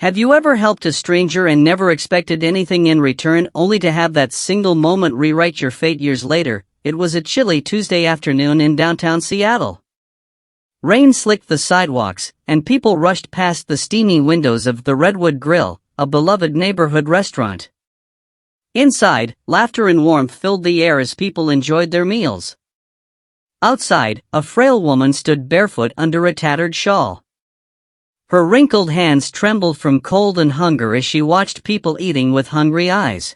Have you ever helped a stranger and never expected anything in return, only to have that single moment rewrite your fate years later? It was a chilly Tuesday afternoon in downtown Seattle. Rain slicked the sidewalks, and people rushed past the steamy windows of the Redwood Grill, a beloved neighborhood restaurant. Inside, laughter and warmth filled the air as people enjoyed their meals. Outside, a frail woman stood barefoot under a tattered shawl. Her wrinkled hands trembled from cold and hunger as she watched people eating with hungry eyes.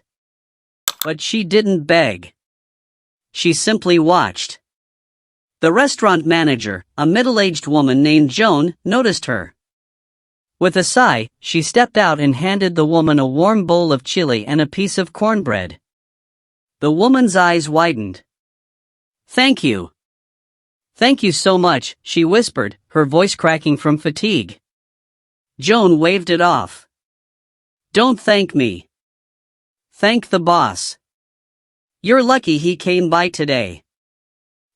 But she didn't beg. She simply watched. The restaurant manager, a middle-aged woman named Joan, noticed her. With a sigh, she stepped out and handed the woman a warm bowl of chili and a piece of cornbread. The woman's eyes widened. "Thank you. Thank you so much," she whispered, her voice cracking from fatigue. Joan waved it off. "Don't thank me. Thank the boss. You're lucky he came by today.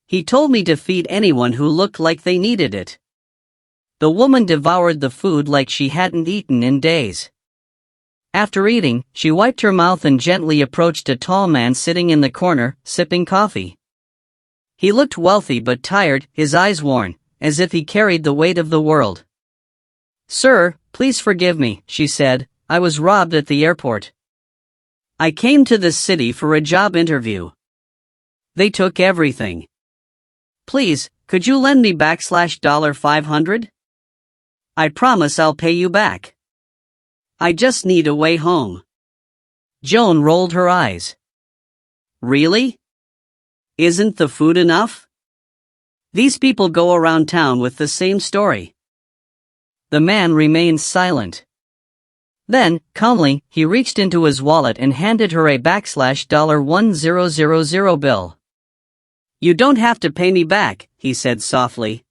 He told me to feed anyone who looked like they needed it." The woman devoured the food like she hadn't eaten in days. After eating, she wiped her mouth and gently approached a tall man sitting in the corner, sipping coffee. He looked wealthy but tired, his eyes worn, as if he carried the weight of the world. "Sir, please forgive me," she said. "I was robbed at the airport. I came to this city for a job interview. They took everything. Please, could you lend me $500? I promise I'll pay you back. I just need a way home." Joan rolled her eyes. "Really? Isn't the food enough? These people go around town with the same story." The man remained silent. Then, calmly, he reached into his wallet and handed her a $1000 bill. "You don't have to pay me back," he said softly.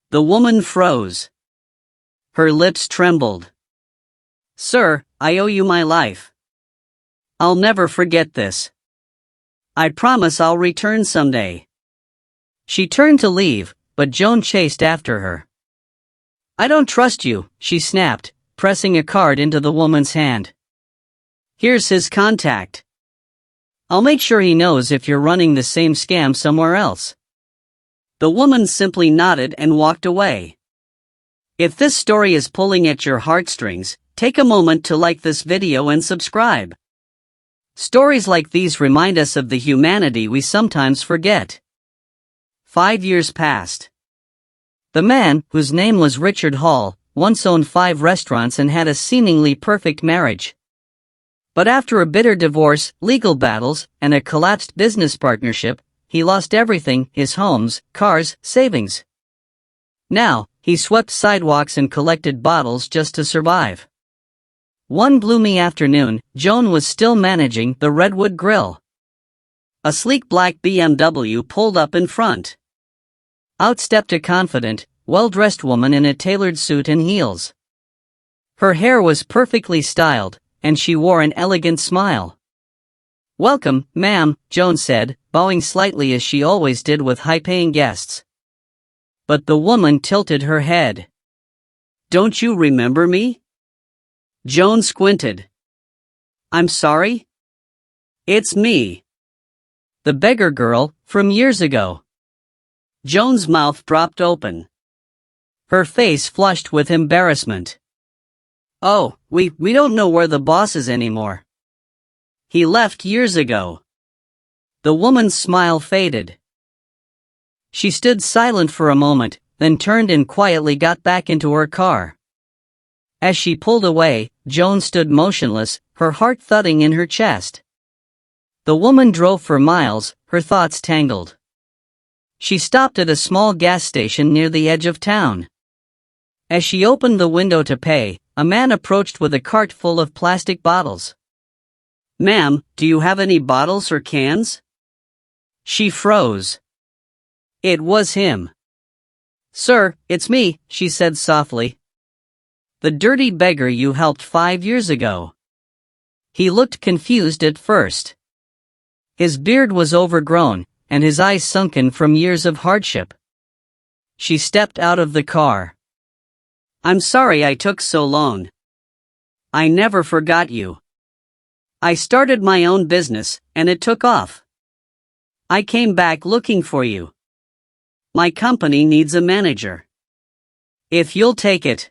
The woman froze. Her lips trembled. "Sir, I owe you my life. I'll never forget this. I promise I'll return someday." She turned to leave, but Joan chased after her. "I don't trust you," she snapped, pressing a card into the woman's hand. "Here's his contact. I'll make sure he knows if you're running the same scam somewhere else." The woman simply nodded and walked away. If this story is pulling at your heartstrings, take a moment to like this video and subscribe. Stories like these remind us of the humanity we sometimes forget. 5 years passed. The man, whose name was Richard Hall, once owned 5 restaurants and had a seemingly perfect marriage. But after a bitter divorce, legal battles, and a collapsed business partnership, he lost everything: his homes, cars, savings. Now, he swept sidewalks and collected bottles just to survive. One gloomy afternoon, Joan was still managing the Redwood Grill. A sleek black BMW pulled up in front. Out stepped a confident, well-dressed woman in a tailored suit and heels. Her hair was perfectly styled, and she wore an elegant smile. "Welcome, ma'am," Joan said, bowing slightly as she always did with high-paying guests. But the woman tilted her head. "Don't you remember me?" Joan squinted. "I'm sorry? It's me. The beggar girl, from years ago." Joan's mouth dropped open. Her face flushed with embarrassment. "Oh, we don't know where the boss is anymore. He left years ago." The woman's smile faded. She stood silent for a moment, then turned and quietly got back into her car. As she pulled away, Joan stood motionless, her heart thudding in her chest. The woman drove for miles, her thoughts tangled. She stopped at a small gas station near the edge of town. As she opened the window to pay, a man approached with a cart full of plastic bottles. "Ma'am, do you have any bottles or cans?" She froze. It was him. "Sir, it's me," she said softly. "The dirty beggar you helped 5 years ago." He looked confused at first. His beard was overgrown, and his eyes sunken from years of hardship. She stepped out of the car. "I'm sorry I took so long. I never forgot you. I started my own business, and it took off. I came back looking for you. My company needs a manager. If you'll take it.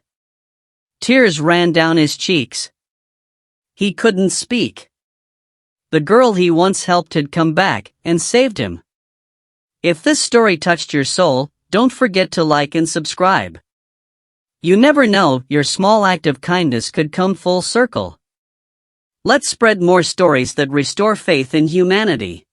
Tears ran down his cheeks. He couldn't speak. The girl he once helped had come back and saved him. If this story touched your soul, don't forget to like and subscribe. You never know, your small act of kindness could come full circle. Let's spread more stories that restore faith in humanity.